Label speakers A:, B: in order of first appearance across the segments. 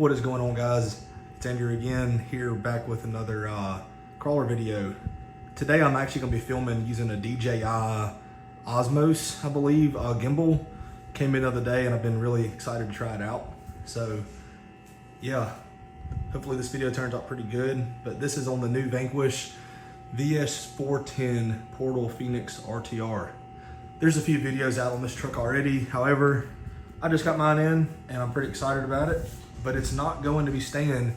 A: What is going on, guys? It's Andrew again, here back with another crawler video. Today I'm actually going to be filming using a DJI Osmos, I believe, gimbal. Came in the other day and I've been really excited to try it out. So yeah, hopefully this video turns out pretty good. But this is on the new Vanquish VS410 Portal Phoenix RTR. There's a few videos out on this truck already. However, I just got mine in and I'm pretty excited about it, but it's not going to be staying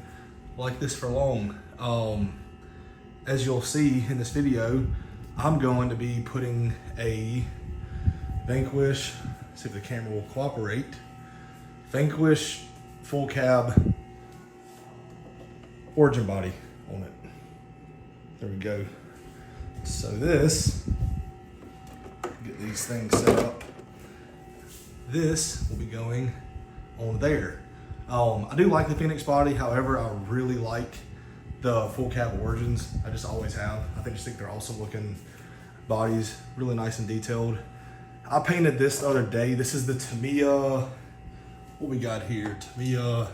A: like this for long. As you'll see in this video, I'm going to be putting a Vanquish, see if the camera will cooperate, Vanquish Fullcab origin body on it. There we go. So this, get these things set up. This will be going on there. I do like the Phoenix body, however, I really like the Fullcab origins. I just always have. I just think they're awesome looking bodies, really nice and detailed. I painted this the other day. This is the Tamiya, what we got here? Tamiya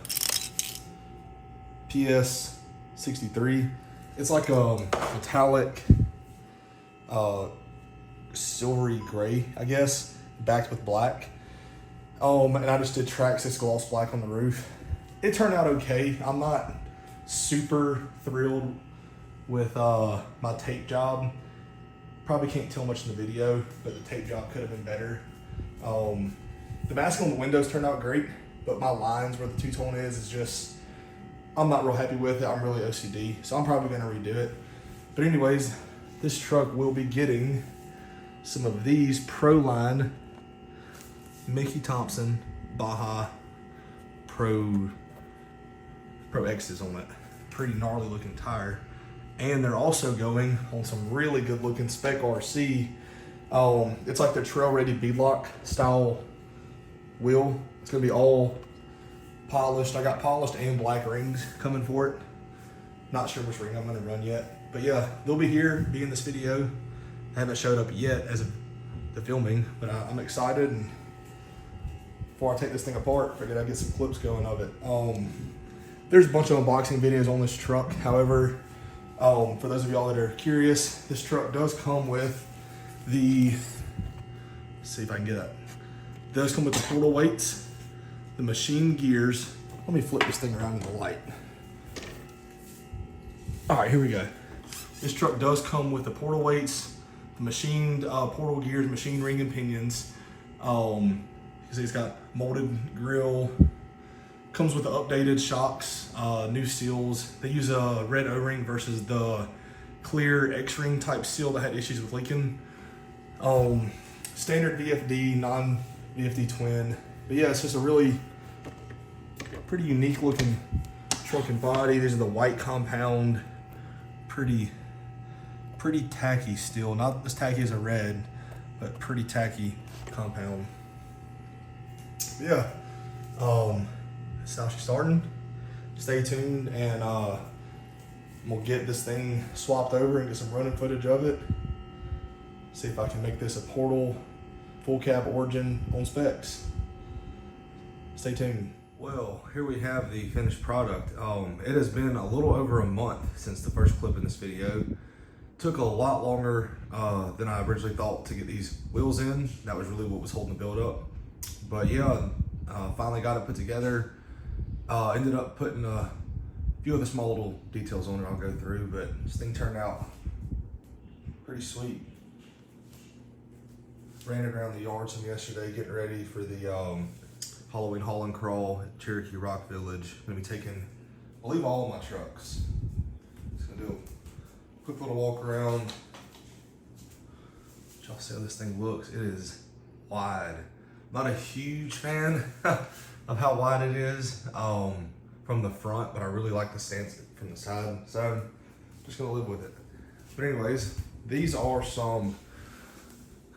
A: PS63. It's like a metallic, silvery gray, I guess, backed with black. And I just did Track 6 gloss black on the roof. It turned out okay. I'm not super thrilled with my tape job. Probably can't tell much in the video, but the tape job could have been better. The masking on the windows turned out great, but my lines where the two-tone is just, I'm not real happy with it. I'm really OCD, so I'm probably gonna redo it. But anyways, this truck will be getting some of these proline Mickey Thompson Baja Pro X's on it. Pretty gnarly looking tire. And they're also going on some really good looking spec RC. It's like the trail ready beadlock style wheel. It's gonna be all polished. I got polished and black rings coming for it. Not sure which ring I'm gonna run yet. But yeah, they'll be here, be in this video. I haven't showed up yet as of the filming, but I'm excited. And before I take this thing apart, figured I'd get some clips going of it. There's a bunch of unboxing videos on this truck. However, for those of y'all that are curious, this truck does come with the, let's see if I can get that. Does come with the portal weights, the machine gears. Let me flip this thing around in the light. All right, here we go. This truck does come with the portal weights, the machined portal gears, machine ring and pinions. It's got molded grill, comes with the updated shocks, new seals. They use a red O-ring versus the clear X-ring type seal that had issues with leaking. Standard VFD, non-VFD twin. But yeah, it's just a really pretty unique looking truck and body. These are the white compound, pretty tacky steel. Not as tacky as a red, but pretty tacky compound. Yeah, that's how she's starting. Stay tuned, and we'll get this thing swapped over and get some running footage of it. See if I can make this a Portal Fullcab origin on specs. Stay tuned. Well, here we have the finished product. It has been a little over a month since the first clip in this video. Took a lot longer than I originally thought to get these wheels in. That was really what was holding the build up. But yeah, finally got it put together. Ended up putting a few of the small little details on it I'll go through, but this thing turned out pretty sweet. Ran it around the yard some yesterday, getting ready for the Halloween haul and crawl at Cherokee Rock Village. I'm gonna be taking, I'll leave all of my trucks. Just gonna do a quick little walk around. Y'all see how this thing looks. It is wide. Not a huge fan of how wide it is from the front, but I really like the stance from the side, so I'm just gonna live with it. But anyways, these are some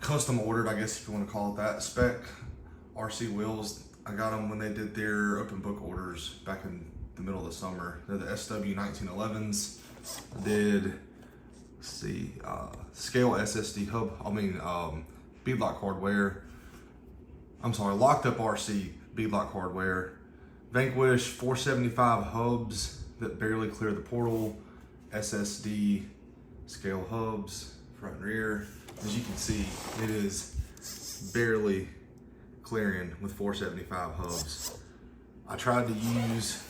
A: custom ordered, I guess if you want to call it that, spec RC wheels. I got them when they did their open book orders back in the middle of the summer. They're the SW 1911s. I did, let's see, scale SSD hub, beadlock hardware. I'm sorry, locked up RC beadlock hardware, Vanquish 475 hubs that barely clear the portal, SSD scale hubs, front and rear. As you can see, it is barely clearing with 475 hubs. I tried to use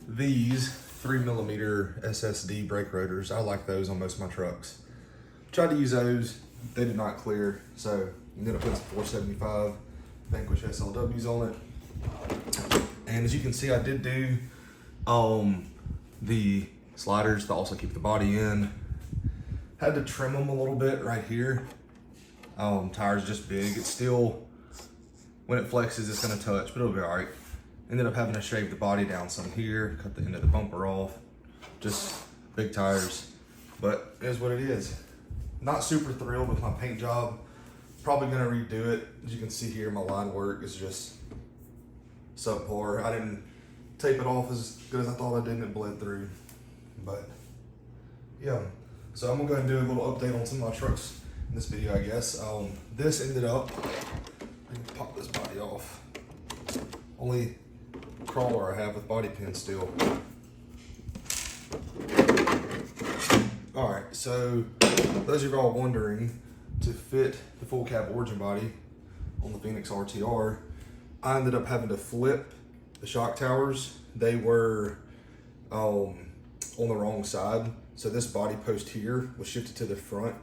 A: these 3mm SSD brake rotors. I like those on most of my trucks. Tried to use those, they did not clear, so ended up putting some 475 Vanquish SLWs on it. And as you can see, I did do the sliders to also keep the body in. Had to trim them a little bit right here. Tire's just big. It's still, when it flexes, it's gonna touch, but it'll be all right. Ended up having to shave the body down some here, cut the end of the bumper off. Just big tires, but it is what it is. Not super thrilled with my paint job. Probably gonna redo it. As you can see here, my line work is just subpar. I didn't tape it off as good as I thought I did and it bled through. But yeah, so I'm gonna go ahead and do a little update on some of my trucks in this video, I guess. This ended up, I can pop this body off. Only crawler I have with body pins still. All right, so those of you all wondering, to fit the full cab origin body on the Phoenix RTR, I ended up having to flip the shock towers. They were on the wrong side. So this body post here was shifted to the front,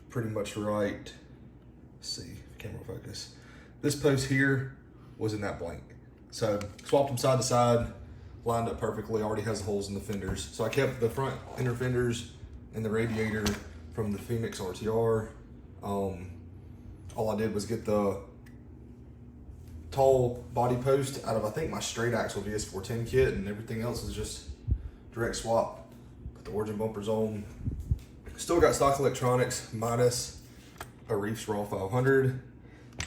A: pretty much right. Let's see, camera focus. This post here was in that blank. So swapped them side to side, lined up perfectly, already has holes in the fenders. So I kept the front inner fenders and the radiator from the Phoenix RTR. All I did was get the tall body post out of, I think, my straight axle VS410 kit, and everything else is just direct swap. Put the origin bumpers on. Still got stock electronics minus a Reefs Raw 500.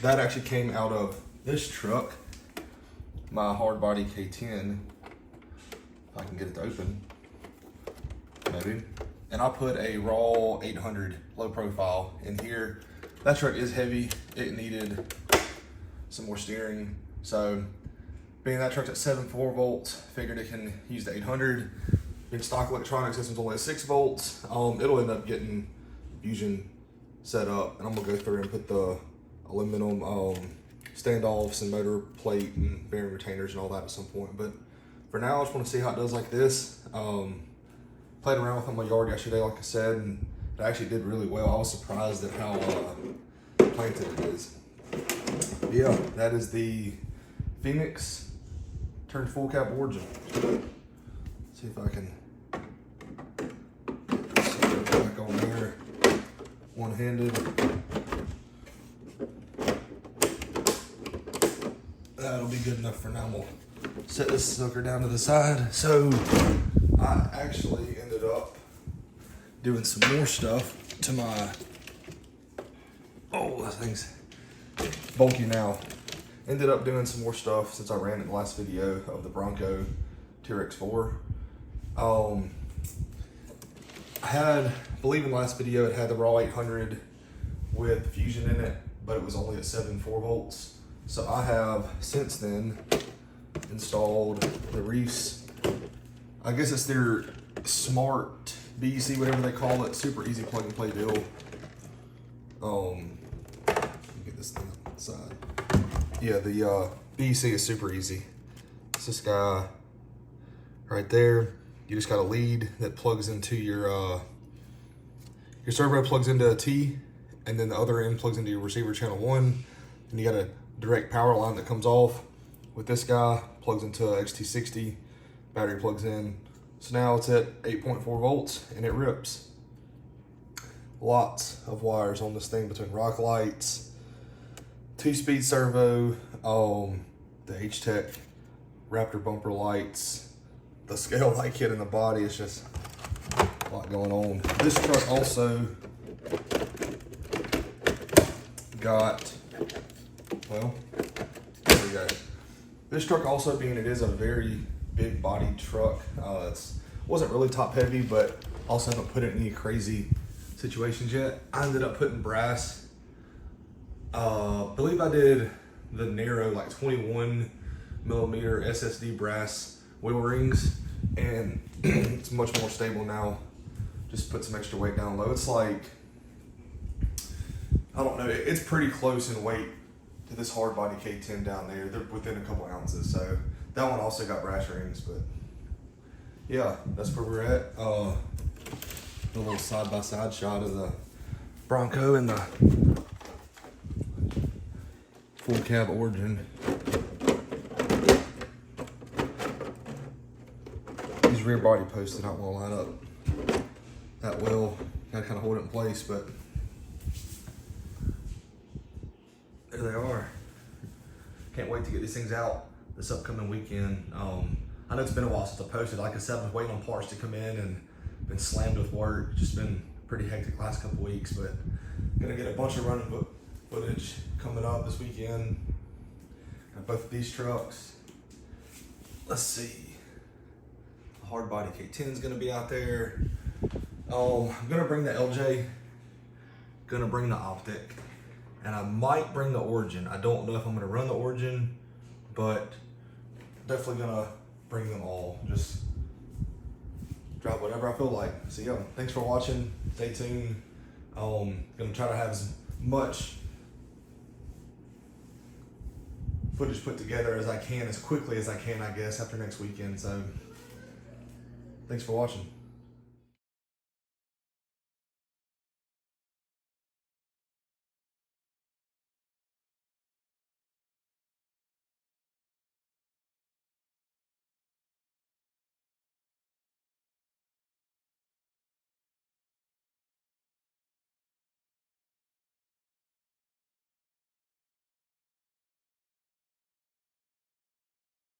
A: That actually came out of this truck, my hard body K10. If I can get it to open, maybe. And I put a Raw 800 low profile in here. That truck is heavy. It needed some more steering. So being that truck's at 7.4 volts, figured it can use the 800. Being stock electronics, this one's only at 6 volts. It'll end up getting fusion set up, and I'm gonna go through and put the aluminum standoffs and motor plate and bearing retainers and all that at some point. But for now, I just wanna see how it does like this. Played around with it in my yard yesterday, like I said, and it actually did really well. I was surprised at how planted it is. Yeah, that is the Phoenix turned full cab origin. See if I can set it back on there, one-handed. That'll be good enough for now. We'll set this sucker down to the side. So I actually ended up doing some more stuff to my, oh, that thing's bulky now. Ended up doing some more stuff since I ran it in the last video of the Bronco TRX4. I had, I believe in the last video, it had the Raw 800 with fusion in it, but it was only at 7.4 volts. So I have since then installed the Reefs, I guess it's their smart BEC, whatever they call it, super easy plug and play deal. Get this thing on the side. Yeah, the BEC is super easy. It's this guy right there. You just got a lead that plugs into your servo plugs into a T, and then the other end plugs into your receiver channel 1. And you got a direct power line that comes off with this guy, plugs into a XT60, battery plugs in. So now it's at 8.4 volts and it rips. Lots of wires on this thing between rock lights, 2-speed servo, the H-Tech Raptor bumper lights, the scale light kit in the body. It's just a lot going on. This truck also got, well, there we go. This truck also, being it is a very big body truck, wasn't really top heavy, but also haven't put it in any crazy situations yet. I ended up putting brass. Believe I did the narrow, like 21 millimeter SSD brass wheel rings, and it's much more stable now. Just put some extra weight down low. It's like, I don't know, it's pretty close in weight to this hard body K10 down there. They're within a couple ounces. So that one also got brass rings, but yeah, that's where we're at. A little side-by-side shot of the Bronco and the Fullcab Origin. These rear body posts did not want to line up that well. Gotta kind of hold it in place, but there they are. Can't wait to get these things out this upcoming weekend. I know it's been a while since I posted. Like I said, I've been waiting on parts to come in and been slammed with work. Just been pretty hectic last couple weeks, but gonna get a bunch of running footage coming up this weekend. Got both of these trucks. Let's see. The hard body K10 is gonna be out there. I'm gonna bring the LJ, gonna bring the Optic, and I might bring the Origin. I don't know if I'm gonna run the Origin, but definitely gonna bring them all. Just drop whatever I feel like. So yeah, thanks for watching. Stay tuned. Gonna try to have as much footage put together as I can, as quickly as I can, I guess, after next weekend. So thanks for watching.